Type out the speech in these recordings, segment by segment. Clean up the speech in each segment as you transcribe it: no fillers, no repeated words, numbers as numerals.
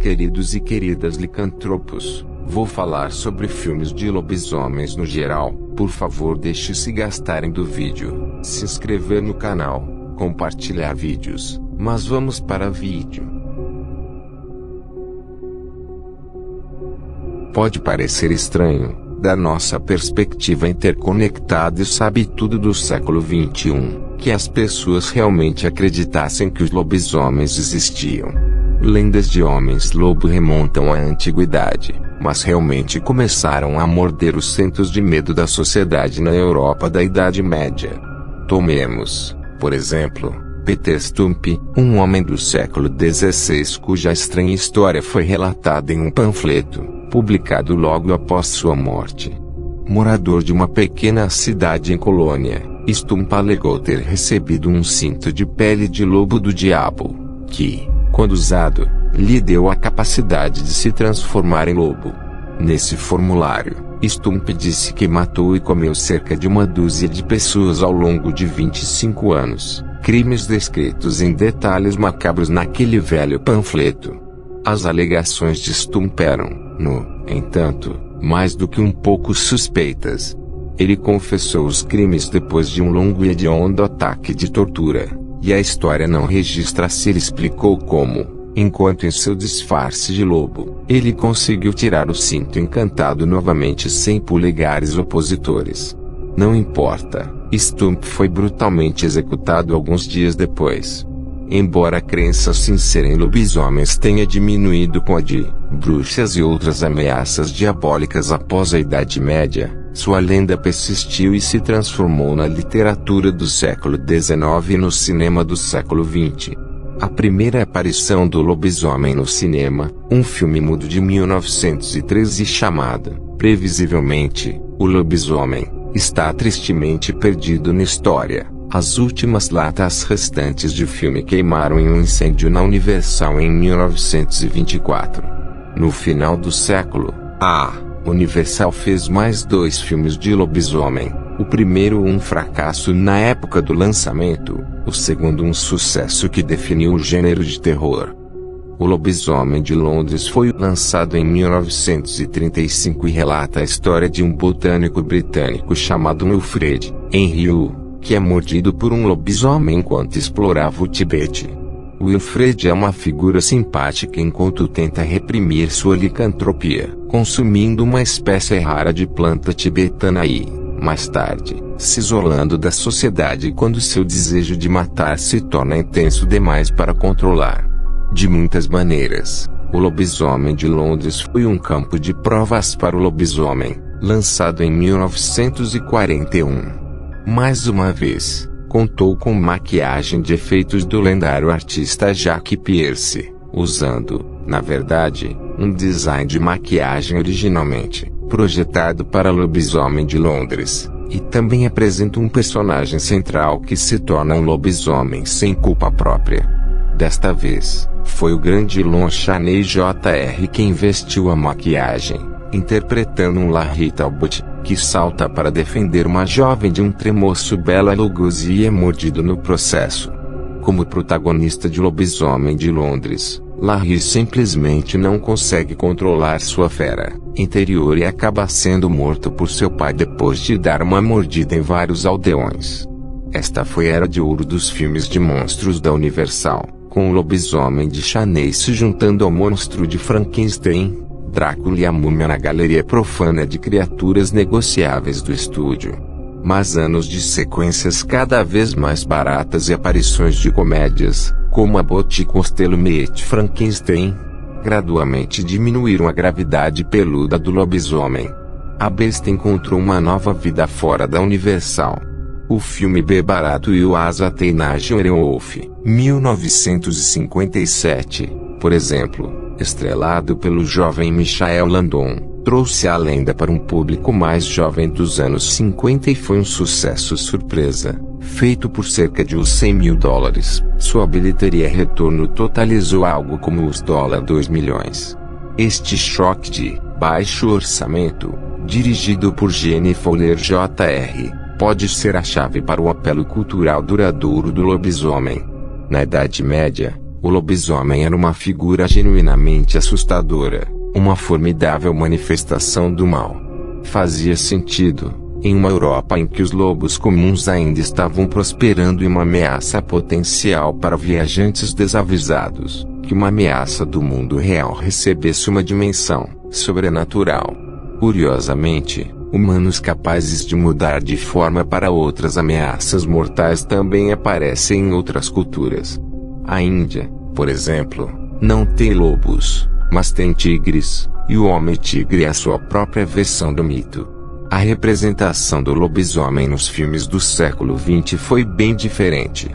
queridos e queridas licantropos, vou falar sobre filmes de lobisomens no geral. Por favor, deixe-se gastarem do vídeo, se inscrever no canal, compartilhar vídeos, mas vamos para o vídeo. Pode parecer estranho, da nossa perspectiva interconectada e sabe tudo do século XXI, que as pessoas realmente acreditassem que os lobisomens existiam. Lendas de homens-lobo remontam à antiguidade, mas realmente começaram a morder os centros de medo da sociedade na Europa da Idade Média. Tomemos, por exemplo, Peter Stump, um homem do século XVI cuja estranha história foi relatada em um panfleto, publicado logo após sua morte. Morador de uma pequena cidade em Colônia, Stump alegou ter recebido um cinto de pele de lobo do diabo, que, quando usado, lhe deu a capacidade de se transformar em lobo. Nesse formulário, Stump disse que matou e comeu cerca de uma dúzia de pessoas ao longo de 25 anos, crimes descritos em detalhes macabros naquele velho panfleto. As alegações de Stump eram, no entanto, mais do que um pouco suspeitas. Ele confessou os crimes depois de um longo e hediondo ataque de tortura, e a história não registra se ele explicou como, enquanto em seu disfarce de lobo, ele conseguiu tirar o cinto encantado novamente sem polegares opositores. Não importa, Stump foi brutalmente executado alguns dias depois. Embora a crença sincera em lobisomens tenha diminuído com a de bruxas e outras ameaças diabólicas após a Idade Média, sua lenda persistiu e se transformou na literatura do século XIX e no cinema do século XX. A primeira aparição do lobisomem no cinema, um filme mudo de 1913 chamado, previsivelmente, O Lobisomem, está tristemente perdido na história. As últimas latas restantes de filme queimaram em um incêndio na Universal em 1924. No final do século, a Universal fez mais 2 filmes de lobisomem, o primeiro um fracasso na época do lançamento, o segundo um sucesso que definiu o gênero de terror. O Lobisomem de Londres foi lançado em 1935 e relata a história de um botânico britânico chamado Wilfred Henry, que é mordido por um lobisomem enquanto explorava o Tibete. Wilfred é uma figura simpática enquanto tenta reprimir sua licantropia, consumindo uma espécie rara de planta tibetana e, mais tarde, se isolando da sociedade quando seu desejo de matar se torna intenso demais para controlar. De muitas maneiras, O Lobisomem de Londres foi um campo de provas para o lobisomem, lançado em 1941. Mais uma vez, contou com maquiagem de efeitos do lendário artista Jack Pierce, usando, na verdade, um design de maquiagem originalmente projetado para Lobisomem de Londres, e também apresenta um personagem central que se torna um lobisomem sem culpa própria. Desta vez, foi o grande Lon Chaney Jr. quem vestiu a maquiagem, interpretando um Larry Talbot, que salta para defender uma jovem de um tremoço Bela Lugosi e é mordido no processo. Como protagonista de Lobisomem de Londres, Larry simplesmente não consegue controlar sua fera interior e acaba sendo morto por seu pai depois de dar uma mordida em vários aldeões. Esta foi a era de ouro dos filmes de monstros da Universal, com o Lobisomem de Chaney se juntando ao monstro de Frankenstein, Drácula e a Múmia na galeria profana de criaturas negociáveis do estúdio. Mas anos de sequências cada vez mais baratas e aparições de comédias, como Abbott e Costello Meet Frankenstein, gradualmente diminuíram a gravidade peluda do lobisomem. A besta encontrou uma nova vida fora da Universal. O filme B Barato e o Asa Teinage Werewolf, 1957, por exemplo, estrelado pelo jovem Michael Landon, trouxe a lenda para um público mais jovem dos anos 50 e foi um sucesso surpresa, feito por cerca de uns $100 mil. Sua bilheteria retorno totalizou algo como os $2 milhões. Este choque de baixo orçamento, dirigido por Gene Fowler Jr., pode ser a chave para o apelo cultural duradouro do lobisomem. Na Idade Média, O lobisomem era uma figura genuinamente assustadora, uma formidável manifestação do mal. Fazia sentido, em uma Europa em que os lobos comuns ainda estavam prosperando e uma ameaça potencial para viajantes desavisados, que uma ameaça do mundo real recebesse uma dimensão sobrenatural. Curiosamente, humanos capazes de mudar de forma para outras ameaças mortais também aparecem em outras culturas. A Índia, por exemplo, não tem lobos, mas tem tigres, e o homem-tigre é a sua própria versão do mito. A representação do lobisomem nos filmes do século XX foi bem diferente.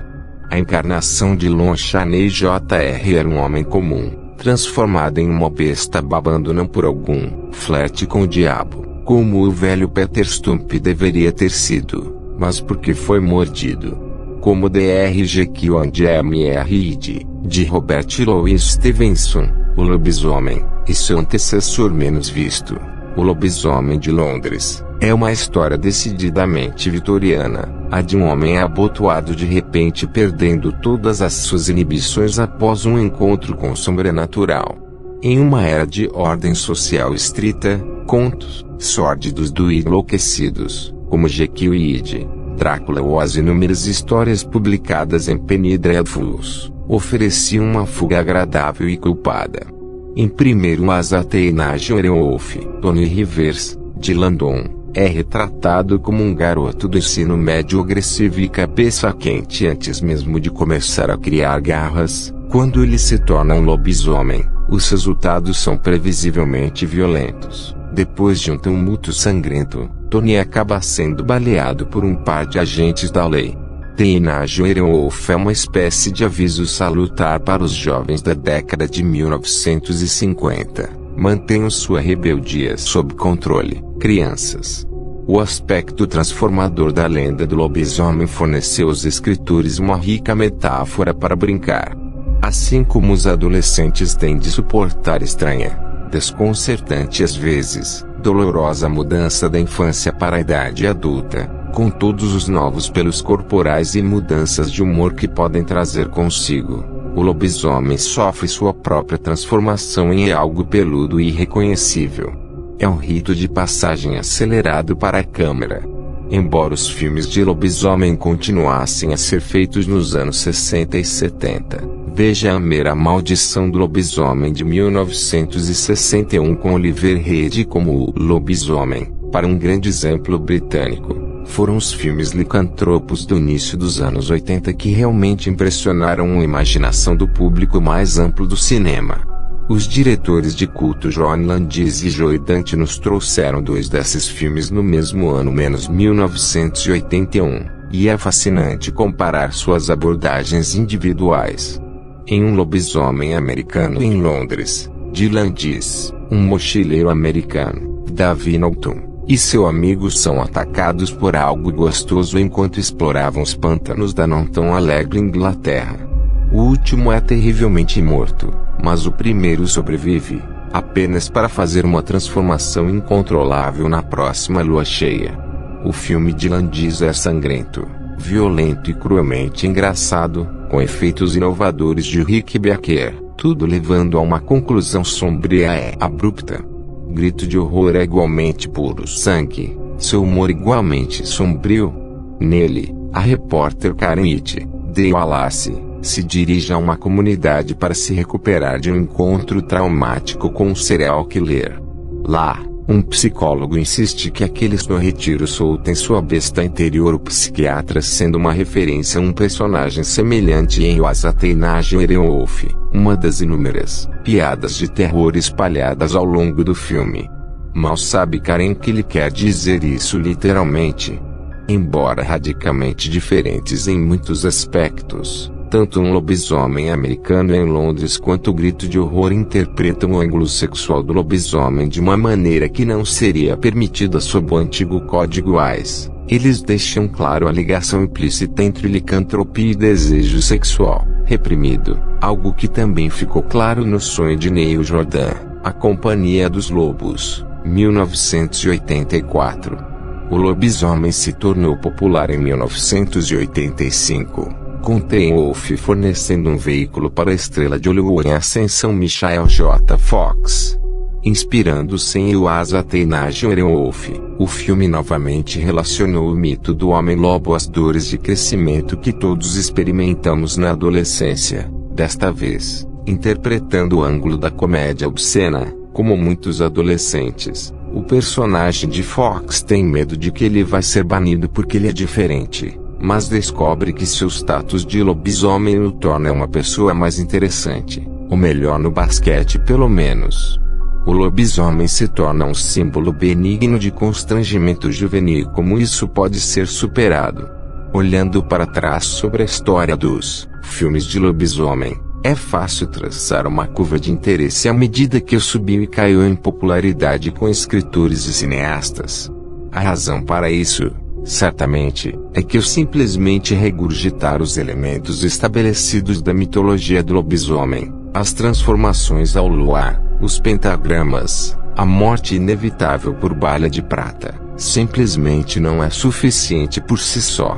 A encarnação de Lon Chaney Jr. era um homem comum, transformado em uma besta babando não por algum flerte com o diabo, como o velho Peter Stump deveria ter sido, mas porque foi mordido. Como Dr. Jekyll and Mr. Hyde, de Robert Louis Stevenson, o lobisomem, e seu antecessor menos visto, O Lobisomem de Londres, é uma história decididamente vitoriana, a de um homem abotoado de repente perdendo todas as suas inibições após um encontro com o sobrenatural. Em uma era de ordem social estrita, contos sórdidos do enlouquecidos, como Jekyll e Hyde, Drácula ou as inúmeras histórias publicadas em Penny Dreadfuls, ofereciam uma fuga agradável e culpada. Em primeiro as Atenagion Wolf, Tony Rivers, de Landon, é retratado como um garoto do ensino médio agressivo e cabeça quente antes mesmo de começar a criar garras. Quando ele se torna um lobisomem, os resultados são previsivelmente violentos. Depois de um tumulto sangrento, Tony acaba sendo baleado por um par de agentes da lei. Atenagion Wolf é uma espécie de aviso salutar para os jovens da década de 1950. Mantenham sua rebeldia sob controle, crianças. O aspecto transformador da lenda do lobisomem forneceu aos escritores uma rica metáfora para brincar. Assim como os adolescentes têm de suportar estranha, desconcertante às vezes, dolorosa mudança da infância para a idade adulta, com todos os novos pelos corporais e mudanças de humor que podem trazer consigo, o lobisomem sofre sua própria transformação em algo peludo e irreconhecível. É um rito de passagem acelerado para a câmera. Embora os filmes de lobisomem continuassem a ser feitos nos anos 60 e 70, veja A Maldição do Lobisomem de 1961 com Oliver Reed como o lobisomem, para um grande exemplo britânico. Foram os filmes licantropos do início dos anos 80 que realmente impressionaram a imaginação do público mais amplo do cinema. Os diretores de culto John Landis e Joe Dante nos trouxeram dois desses filmes no mesmo ano menos 1981, e é fascinante comparar suas abordagens individuais. Em Um Lobisomem Americano em Londres, de Landis, um mochileiro americano, Davy Norton, e seu amigo são atacados por algo gostoso enquanto exploravam os pântanos da não tão alegre Inglaterra. O último é terrivelmente morto, mas o primeiro sobrevive, apenas para fazer uma transformação incontrolável na próxima lua cheia. O filme de Landis é sangrento, violento e cruelmente engraçado, com efeitos inovadores de Rick Baker, tudo levando a uma conclusão sombria e abrupta. Grito de horror é igualmente puro sangue, seu humor igualmente sombrio. Nele, a repórter Karen It, de Wallace, se dirige a uma comunidade para se recuperar de um encontro traumático com um serial killer. Lá, um psicólogo insiste que aqueles no retiro soltem sua besta interior, o psiquiatra sendo uma referência a um personagem semelhante em Atenagion Wolf, uma das inúmeras piadas de terror espalhadas ao longo do filme. Mal sabe Karen que ele quer dizer isso literalmente. Embora radicalmente diferentes em muitos aspectos, tanto Um Lobisomem Americano em Londres quanto O Grito de Horror interpretam o ângulo sexual do lobisomem de uma maneira que não seria permitida sob o antigo Código AIS. Eles deixam claro a ligação implícita entre licantropia e desejo sexual reprimido, algo que também ficou claro no Sonho de Neil Jordan, A Companhia dos Lobos, 1984. O lobisomem se tornou popular em 1985. com Teen Wolf fornecendo um veículo para a estrela de Hollywood em ascensão Michael J. Fox. Inspirando-se em Yuasa Teinage Wolf, o filme novamente relacionou o mito do homem-lobo às dores de crescimento que todos experimentamos na adolescência, desta vez, interpretando o ângulo da comédia obscena. Como muitos adolescentes, o personagem de Fox tem medo de que ele vai ser banido porque ele é diferente, mas descobre que seu status de lobisomem o torna uma pessoa mais interessante, ou melhor no basquete pelo menos. O lobisomem se torna um símbolo benigno de constrangimento juvenil e como isso pode ser superado. Olhando para trás sobre a história dos filmes de lobisomem, é fácil traçar uma curva de interesse à medida que subiu e caiu em popularidade com escritores e cineastas. A razão para isso, certamente, é que eu simplesmente regurgitar os elementos estabelecidos da mitologia do lobisomem, as transformações ao luar, os pentagramas, a morte inevitável por bala de prata, simplesmente não é suficiente por si só.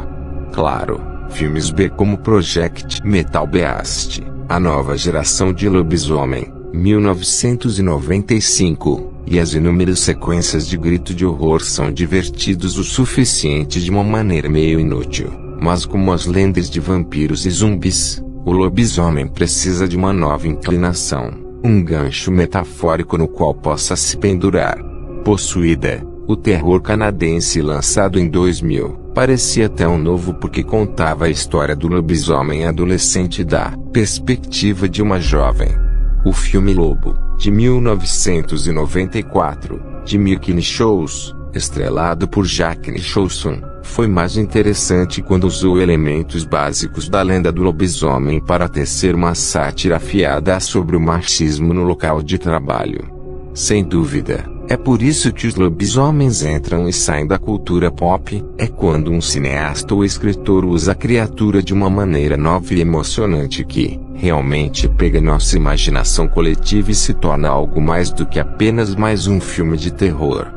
Claro, filmes B como Project Metal Beast, a nova geração de lobisomem, 1995, e as inúmeras sequências de grito de horror são divertidos o suficiente de uma maneira meio inútil, mas como as lendas de vampiros e zumbis, o lobisomem precisa de uma nova inclinação, um gancho metafórico no qual possa se pendurar. Possuída, o terror canadense lançado em 2000, parecia tão novo porque contava a história do lobisomem adolescente da perspectiva de uma jovem. O filme Lobo, de 1994, de Mickey Nichols, estrelado por Jack Nicholson, foi mais interessante quando usou elementos básicos da lenda do lobisomem para tecer uma sátira afiada sobre o machismo no local de trabalho. Sem dúvida, é por isso que os lobisomens entram e saem da cultura pop, é quando um cineasta ou escritor usa a criatura de uma maneira nova e emocionante que, realmente pega nossa imaginação coletiva e se torna algo mais do que apenas mais um filme de terror.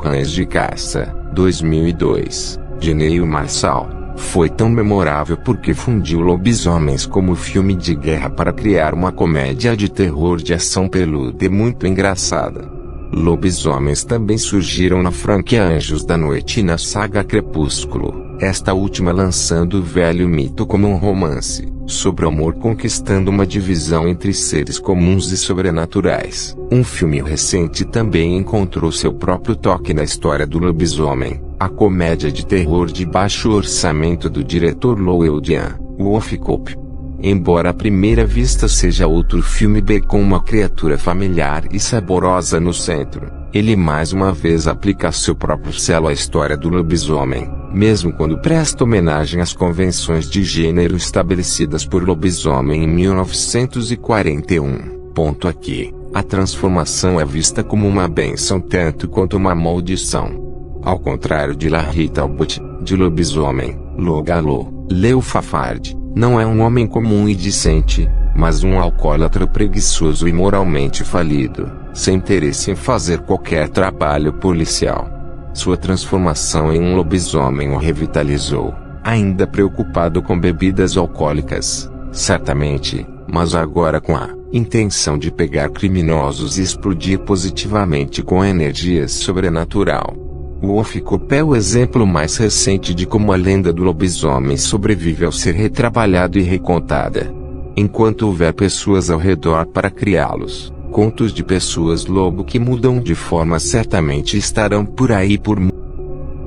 Cães de Caça, 2002, de Neil Marshall, foi tão memorável porque fundiu lobisomens como filme de guerra para criar uma comédia de terror de ação peluda e muito engraçada. Lobisomens também surgiram na franquia Anjos da Noite e na saga Crepúsculo, esta última lançando o velho mito como um romance sobre o amor conquistando uma divisão entre seres comuns e sobrenaturais. Um filme recente também encontrou seu próprio toque na história do lobisomem, a comédia de terror de baixo orçamento do diretor Lowell Dean, Wolf Cop. Embora à primeira vista seja outro filme B com uma criatura familiar e saborosa no centro, ele mais uma vez aplica seu próprio selo à história do lobisomem, mesmo quando presta homenagem às convenções de gênero estabelecidas por Lobisomem em 1941. Ponto aqui, a transformação é vista como uma bênção tanto quanto uma maldição. Ao contrário de Larry Talbot, de Lobisomem, Logalo, Leo Fafard, não é um homem comum e decente, mas um alcoólatra preguiçoso e moralmente falido, sem interesse em fazer qualquer trabalho policial. Sua transformação em um lobisomem o revitalizou, ainda preocupado com bebidas alcoólicas, certamente, mas agora com a intenção de pegar criminosos e explodir positivamente com energia sobrenatural. Wolf Cop é o exemplo mais recente de como a lenda do lobisomem sobrevive ao ser retrabalhado e recontada. Enquanto houver pessoas ao redor para criá-los, contos de pessoas lobo que mudam de forma certamente estarão por aí por.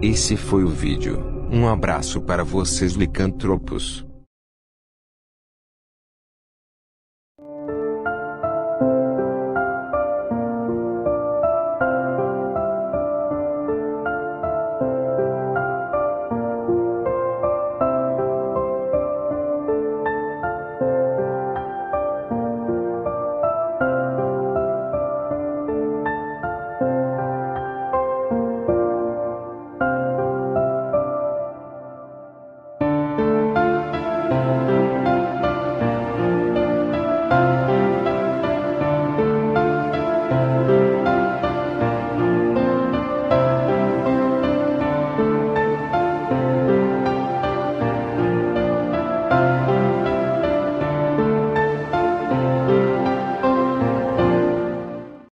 Esse foi o vídeo. Um abraço para vocês licantropos.